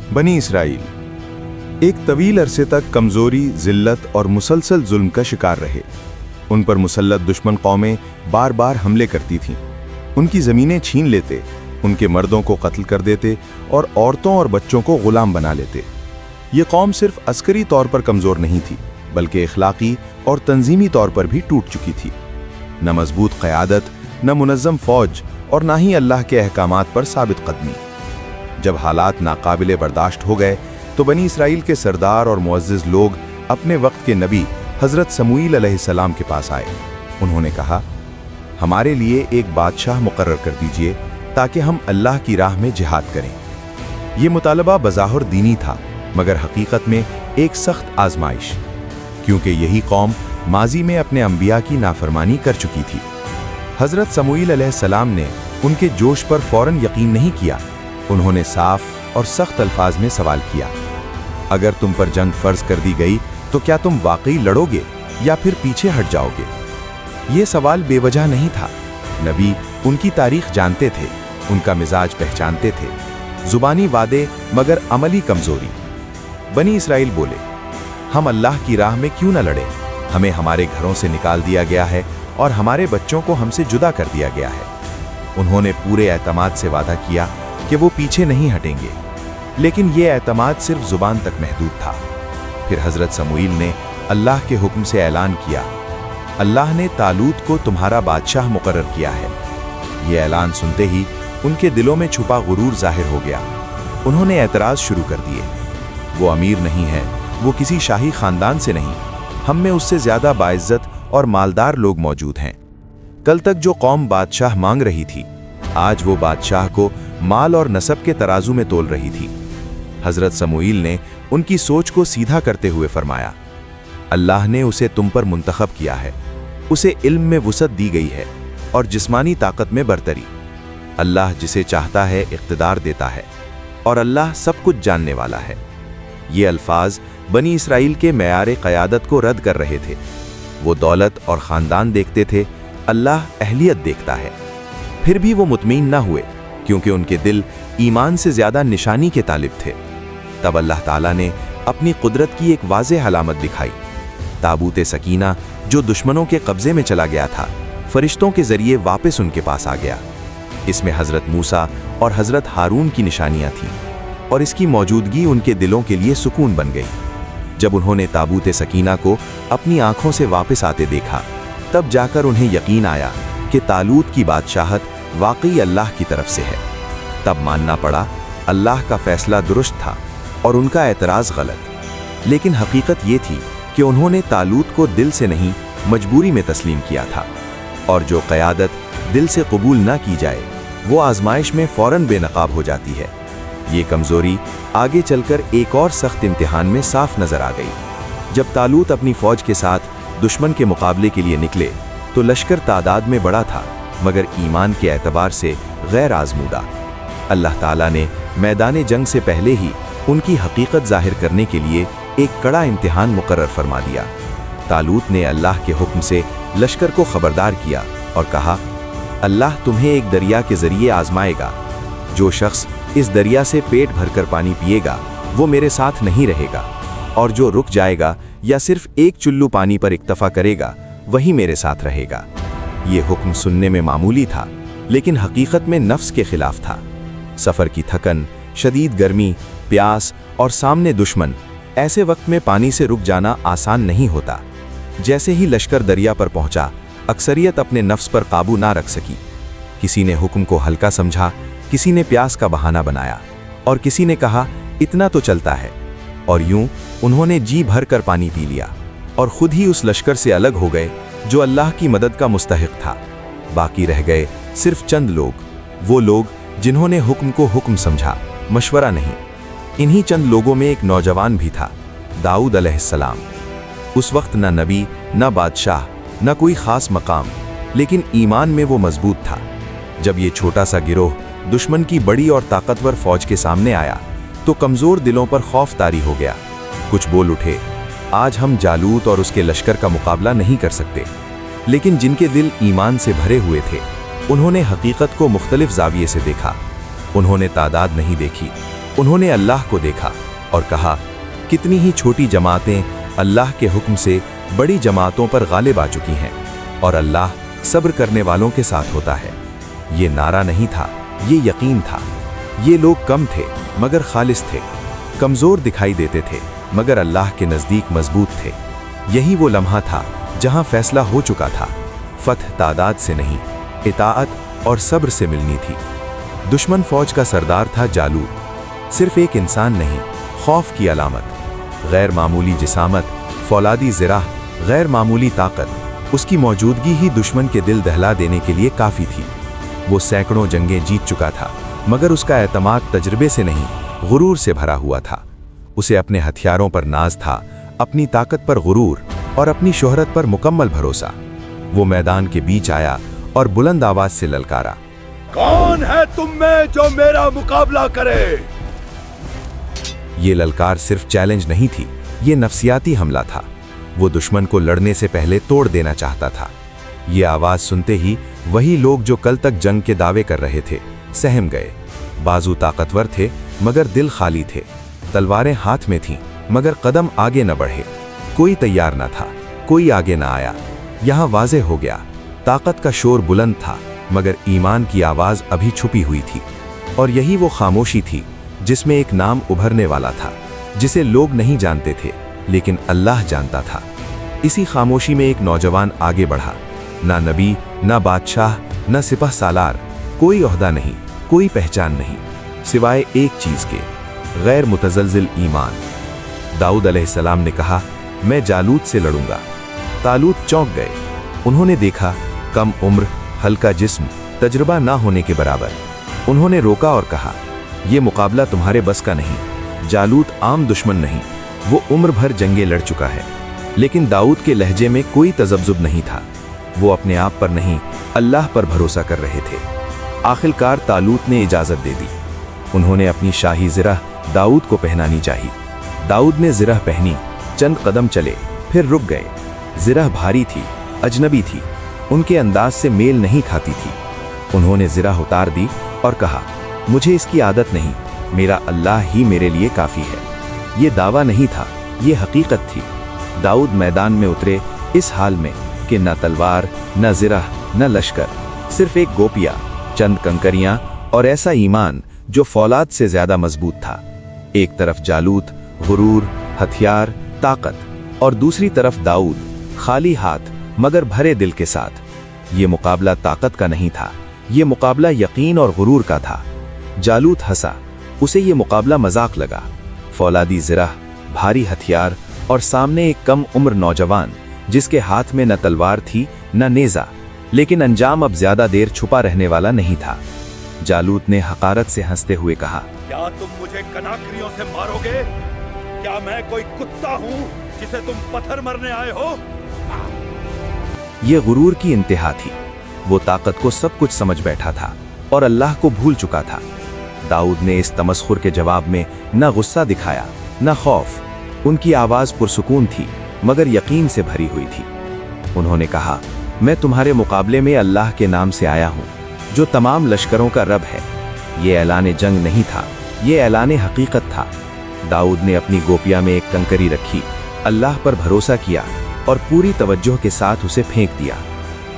बनी इसराइल एक तवील अरसे तक कमजोरी, जिल्लत और मुसलसल जुल्म का शिकार रहे। उन पर मुसल्लत दुश्मन कौमें बार बार हमले करती थीं, उनकी ज़मीनें छीन लेते, उनके मर्दों को कत्ल कर देते और औरतों और बच्चों को गुलाम बना लेते। ये कौम सिर्फ अस्करी तौर पर कमज़ोर नहीं थी, बल्कि इखलाकी और तंजीमी तौर पर भी टूट चुकी थी। न मजबूत क़यादत, न मुनज़्ज़म फ़ौज और न ही अल्लाह के अहकामात पर साबित कदमी। जब हालात नाकाबिले बर्दाश्त हो गए तो बनी इसराइल के सरदार और मुअज़्ज़िज़ लोग अपने वक्त के नबी हज़रत समूईल अलैहिस्सलाम के पास आए। उन्होंने कहा, हमारे लिए एक बादशाह मुकर्रर कर दीजिए ताकि हम अल्लाह की राह में जिहाद करें। ये मुतालबा बज़ाहिर दीनी था, मगर हकीकत में एक सख्त आजमाइश, क्योंकि यही कौम माजी में अपने अंबिया की नाफरमानी कर चुकी थी। हज़रत समूईल अलैहिस्सलाम ने उनके जोश पर फौरन यकीन नहीं किया। उन्होंने साफ और सख्त अल्फाज में सवाल किया, अगर तुम पर जंग फर्ज कर दी गई तो क्या तुम वाकई लड़ोगे या फिर पीछे हट जाओगे? ये सवाल बेवजह नहीं था। नबी उनकी तारीख जानते थे, उनका मिजाज पहचानते थे। जुबानी वादे मगर अमली कमजोरी। बनी इसराइल बोले, हम अल्लाह की राह में क्यों न लड़े? हमें हमारे घरों से निकाल दिया गया है और हमारे बच्चों को हमसे जुदा कर दिया गया है। उन्होंने पूरे एतमाद से वादा किया कि वो पीछे नहीं हटेंगे, लेकिन ये एतमाद सिर्फ जुबान तक महदूद था। फिर हज़रत समूईल ने अल्लाह के हुक्म से ऐलान किया, अल्लाह ने तालूत को तुम्हारा बादशाह मुकर्रर किया है। ये ऐलान सुनते ही उनके दिलों में छुपा गुरूर जाहिर हो गया। उन्होंने एतराज़ शुरू कर दिए, वो अमीर नहीं है, वो किसी शाही ख़ानदान से नहीं, हम में उससे ज़्यादा बाइज़्ज़त और मालदार लोग मौजूद हैं। कल तक जो कौम बादशाह मांग रही थी, आज वो बादशाह को माल और नसब के तराजू में तोल रही थी। हज़रत समूईल ने उनकी सोच को सीधा करते हुए फरमाया, अल्लाह ने उसे तुम पर मुंतखब किया है, उसे इल्म में वुसअत दी गई है और जिस्मानी ताकत में बरतरी। अल्लाह जिसे चाहता है इख्तिदार देता है और अल्लाह सब कुछ जानने वाला है। ये अल्फाज बनी इसराइल के मेयार क़यादत को रद्द कर रहे थे। वो दौलत और ख़ानदान देखते थे, अल्लाह अहलियत देखता है। फिर भी वो मुतमईन न हुए, क्योंकि उनके दिल ईमान से ज़्यादा निशानी के तालिब थे। तब अल्लाह ताला ने अपनी कुदरत की एक वाज़ेह अलामत दिखाई। ताबूत सकीना जो दुश्मनों के कब्ज़े में चला गया था, फरिश्तों के ज़रिए वापस उनके पास आ गया। इसमें हज़रत मूसा और हज़रत हारून की निशानियाँ थीं, और इसकी मौजूदगी उनके दिलों के लिए सुकून बन गई। जब उन्होंने ताबूत सकीना को अपनी आँखों से वापस आते देखा, तब जाकर उन्हें यकीन आया कि तालूत की बादशाहत वाकई अल्लाह की तरफ से है। तब मानना पड़ा अल्लाह का फ़ैसला दुरुस्त था और उनका एतराज़ गलत। लेकिन हकीकत ये थी कि उन्होंने तालूत को दिल से नहीं, मजबूरी में तस्लीम किया था, और जो क़यादत दिल से कबूल ना की जाए वो आजमाइश में फ़ौरन बेनकाब हो जाती है। ये कमज़ोरी आगे चलकर एक और सख्त इम्तिहान में साफ नज़र आ गई। जब तालूत अपनी फ़ौज के साथ दुश्मन के मुकाबले के लिए निकले तो लश्कर तादाद में बड़ा था, मगर ईमान के एतबार से गैर आज़मूदा। अल्लाह ताला ने मैदान जंग से पहले ही उनकी हकीकत ज़ाहिर करने के लिए एक कड़ा इम्तिहान मुकर्रर फरमा दिया। तालूत ने अल्लाह के हुक्म से लश्कर को खबरदार किया और कहा, अल्लाह तुम्हें एक दरिया के ज़रिए आज़माएगा। जो शख्स इस दरिया से पेट भरकर पानी पिएगा वो मेरे साथ नहीं रहेगा, और जो रुक जाएगा या सिर्फ एक चुल्लू पानी पर इक्तफ़ा करेगा वही मेरे साथ रहेगा। ये हुक्म सुनने में मामूली था, लेकिन हकीकत में नफ्स के खिलाफ था। सफ़र की थकन, शदीद गर्मी, प्यास और सामने दुश्मन, ऐसे वक्त में पानी से रुक जाना आसान नहीं होता। जैसे ही लश्कर दरिया पर पहुंचा, अक्सरियत अपने नफ्स पर काबू ना रख सकी। किसी ने हुक्म को हल्का समझा, किसी ने प्यास का बहाना बनाया, और किसी ने कहा इतना तो चलता है, और यूं उन्होंने जी भर कर पानी पी लिया और खुद ही उस लश्कर से अलग हो गए जो अल्लाह की मदद का मुस्तहिक था। बाकी रह गए सिर्फ चंद लोग, वो लोग जिन्होंने हुक्म को हुक्म समझा, मशवरा नहीं। इन्हीं चंद लोगों में एक नौजवान भी था, दाऊद अलैहिस्सलाम। उस वक्त न नबी, न बादशाह, न कोई ख़ास मकाम, लेकिन ईमान में वो मजबूत था। जब ये छोटा सा गिरोह दुश्मन की बड़ी और ताकतवर फौज के सामने आया तो कमज़ोर दिलों पर खौफ तारी हो गया। कुछ बोल उठे, आज हम जालूत और उसके लश्कर का मुकाबला नहीं कर सकते। लेकिन जिनके दिल ईमान से भरे हुए थे, उन्होंने हकीकत को मुख्तलिफ ज़ाविये से देखा। उन्होंने तादाद नहीं देखी, उन्होंने अल्लाह को देखा और कहा, कितनी ही छोटी जमातें अल्लाह के हुक्म से बड़ी जमातों पर गालिब आ चुकी हैं, और अल्लाह सब्र करने वालों के साथ होता है। ये नारा नहीं था, ये यकीन था। ये लोग कम थे मगर खालिस थे, कमजोर दिखाई देते थे मगर अल्लाह के नजदीक मजबूत थे। यही वो लम्हा था जहां फैसला हो चुका था। फतह तादाद से नहीं, इताअत और सब्र से मिलनी थी। दुश्मन फौज का सरदार था जालूत, सिर्फ एक इंसान नहीं, खौफ की अलामत। गैर मामूली जिसामत, फौलादी ज़िरा, गैर मामूली ताकत, उसकी मौजूदगी ही दुश्मन के दिल दहला देने के लिए काफ़ी थी। वो सैकड़ों जंगें जीत चुका था मगर उसका एतमाद तजर्बे से नहीं, गुरूर से भरा हुआ था। उसे अपने हथियारों पर नाज था, अपनी ताकत पर गुरूर और अपनी शोहरत पर मुकम्मल भरोसा। वो मैदान के बीच आया और बुलंद आवाज से ललकारा, कौन है तुम में जो मेरा मुकाबला करे? ये ललकार सिर्फ चैलेंज नहीं थी, ये नफसियाती हमला था। वो दुश्मन को लड़ने से पहले तोड़ देना चाहता था। ये आवाज सुनते ही वही लोग जो कल तक जंग के दावे कर रहे थे सहम गए। बाजू ताकतवर थे मगर दिल खाली थे, तलवारें हाथ में थीं मगर कदम आगे न बढ़े। कोई तैयार न था, कोई आगे न आया। यहाँ वाज़ेह हो गया, ताकत का शोर बुलंद था मगर ईमान की आवाज़ अभी छुपी हुई थी। और यही वो खामोशी थी जिसमें एक नाम उभरने वाला था, जिसे लोग नहीं जानते थे लेकिन अल्लाह जानता था। इसी खामोशी में एक नौजवान आगे बढ़ा। ना नबी, ना बादशाह, ना सिपह सालार, कोई ओहदा नहीं, कोई पहचान नहीं, सिवाय एक चीज़ के, गैर मुतज़लज़िल ईमान। दाऊद अलैहिस्सलाम ने कहा, मैं जालूत से लड़ूंगा। तालूत चौंक गए। उन्होंने देखा, कम उम्र, हल्का जिस्म, तजुर्बा ना होने के बराबर। उन्होंने रोका और कहा, यह मुकाबला तुम्हारे बस का नहीं। जालूत आम दुश्मन नहीं, वो उम्र भर जंगें लड़ चुका है। लेकिन दाऊद के लहजे में कोई तजब्जुब नहीं था। वो अपने आप पर नहीं, अल्लाह पर भरोसा कर रहे थे। आखिरकार तालूत ने इजाज़त दे दी। उन्होंने अपनी शाही ज़िरह दाऊद को पहनानी चाहिए। दाऊद ने ज़िरह पहनी, चंद कदम चले, फिर रुक गए। ज़िरह भारी थी, अजनबी थी, उनके अंदाज से मेल नहीं खाती थी। उन्होंने ज़िरह उतार दी और कहा, मुझे इसकी आदत नहीं, मेरा अल्लाह ही मेरे लिए काफ़ी है। ये दावा नहीं था, ये हकीकत थी। दाऊद मैदान में उतरे इस हाल में कि न तलवार, न ज़िरह, न लश्कर, सिर्फ एक गोपिया, चंद कंकरियां और ऐसा ईमान जो फौलाद से ज्यादा मजबूत था। एक तरफ जालूत, गुरूर, हथियार, ताकत, और दूसरी तरफ दाऊद, खाली हाथ मगर भरे दिल के साथ। ये मुकाबला ताकत का नहीं था, ये मुकाबला यकीन और गुरूर का था। जालूत हंसा, उसे ये मुकाबला मजाक लगा। फौलादी ज़िरह, भारी हथियार और सामने एक कम उम्र नौजवान जिसके हाथ में न तलवार थी न नेजा, लेकिन अंजाम अब ज्यादा देर छुपा रहने वाला नहीं था। जालूत ने हकारत से हंसते हुए कहा, क्या तुम मुझे कनाकरियों से मारोगे? क्या मैं कोई कुत्ता हूँ जिसे तुम पत्थर मरने आए हो? ये गुरूर की इंतहा थी। वो ताकत को सब कुछ समझ बैठा था और अल्लाह को भूल चुका था। दाऊद ने इस तमस्खुर के जवाब में न गुस्सा दिखाया न खौफ। उनकी आवाज पुरसुकून थी मगर यकीन से भरी हुई थी। उन्होंने कहा, मैं तुम्हारे मुकाबले में अल्लाह के नाम से आया हूँ जो तमाम लश्करों का रब है। ये ऐलान जंग नहीं था, ये ऐलान हकीकत था। दाऊद ने अपनी गोपिया में एक कंकरी रखी, अल्लाह पर भरोसा किया और पूरी तवज्जो के साथ उसे फेंक दिया।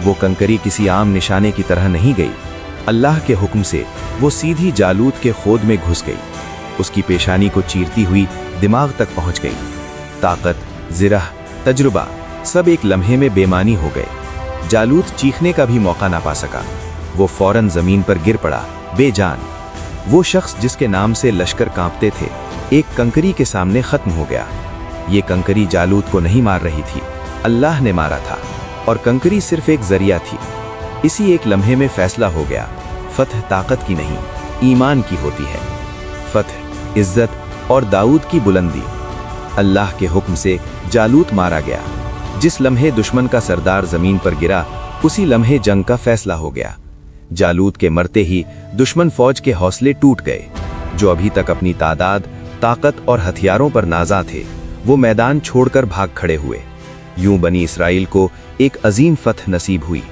वो कंकरी किसी आम निशाने की तरह नहीं गई। अल्लाह के हुक्म से वो सीधी जालूत के खोद में घुस गई। उसकी पेशानी को चीरती हुई दिमाग तक पहुंच गई। ताकत, ज़िरह, तजुर्बा सब एक लम्हे में बेमानी हो गए। जालूत चीखने का भी मौका ना पा सका। वो फौरन जमीन पर गिर पड़ा, बेजान। वो शख्स जिसके नाम से लश्कर कांपते थे, एक कंकरी के सामने खत्म हो गया। ये कंकरी जालूत को नहीं मार रही थी, अल्लाह ने मारा था, और कंकरी सिर्फ एक जरिया थी। इसी एक लम्हे में फैसला हो गया, फतह ताकत की नहीं, ईमान की होती है। फतह, इज्जत और दाऊद की बुलंदी। अल्लाह के हुक्म से जालूत मारा गया। जिस लम्हे दुश्मन का सरदार जमीन पर गिरा, उसी लम्हे जंग का फैसला हो गया। जालूत के मरते ही दुश्मन फौज के हौसले टूट गए। जो अभी तक अपनी तादाद, ताकत और हथियारों पर नाज़ा थे, वो मैदान छोड़कर भाग खड़े हुए। यूं बनी इसराइल को एक अजीम फतह नसीब हुई।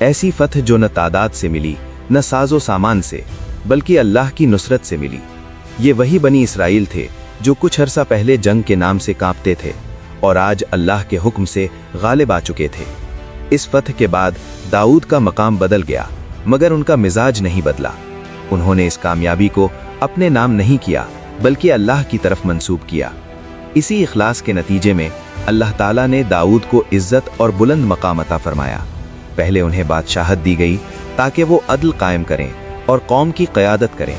ऐसी फतह जो न तादाद से मिली, न साजो सामान से, बल्कि अल्लाह की नुसरत से मिली। ये वही बनी इसराइल थे जो कुछ अरसा पहले जंग के नाम से कांपते थे और आज अल्लाह के हुक्म से गालिब आ चुके थे। इस फतह के बाद दाऊद का मकाम बदल गया, मगर उनका मिजाज नहीं बदला। उन्होंने इस कामयाबी को अपने नाम नहीं किया बल्कि अल्लाह की तरफ मंसूब किया। इसी इखलास के नतीजे में अल्लाह ताला ने दाऊद को इज्जत और बुलंद मकाम अता फरमाया। पहले उन्हें बादशाहत दी गई ताकि वो अदल कायम करें और कौम की क़यादत करें।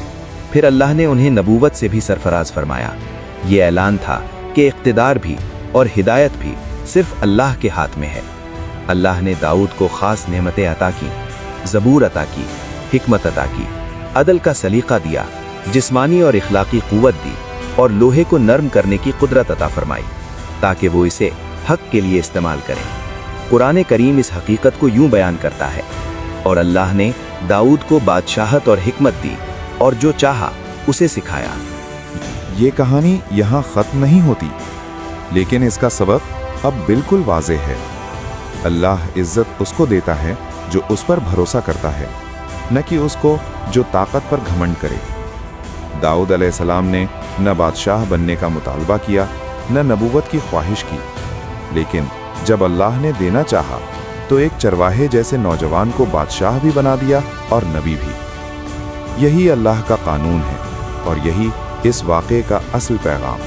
फिर अल्लाह ने उन्हें नबूवत से भी सरफराज फरमाया। ये ऐलान था कि इक़्तिदार भी और हिदायत भी सिर्फ अल्लाह के हाथ में है। अल्लाह ने दाऊद को ख़ास नेमतें अता की, ज़बूर अता की, हिकमत अता की, अदल का सलीका दिया, जिस्मानी और इखलाकी क़ुव्वत दी और लोहे को नरम करने की कुदरत अता फरमाई ताकि वो इसे हक के लिए इस्तेमाल करें। कुरान करीम इस हकीकत को यूं बयान करता है, और अल्लाह ने दाऊद को बादशाहत और हिकमत दी और जो चाहा उसे सिखाया। ये कहानी यहाँ ख़त्म नहीं होती, लेकिन इसका सबब अब बिल्कुल वाज़ेह है। अल्लाह इज़्ज़त उसको देता है जो उस पर भरोसा करता है, न कि उसको जो ताकत पर घमंड करे। दाऊद अलैहिस्सलाम ने न बादशाह बनने का मुतालबा किया, न नबूवत की ख्वाहिश की, लेकिन जब अल्लाह ने देना चाहा तो एक चरवाहे जैसे नौजवान को बादशाह भी बना दिया और नबी भी। यही अल्लाह का कानून है और यही इस वाक़े का असल पैगाम।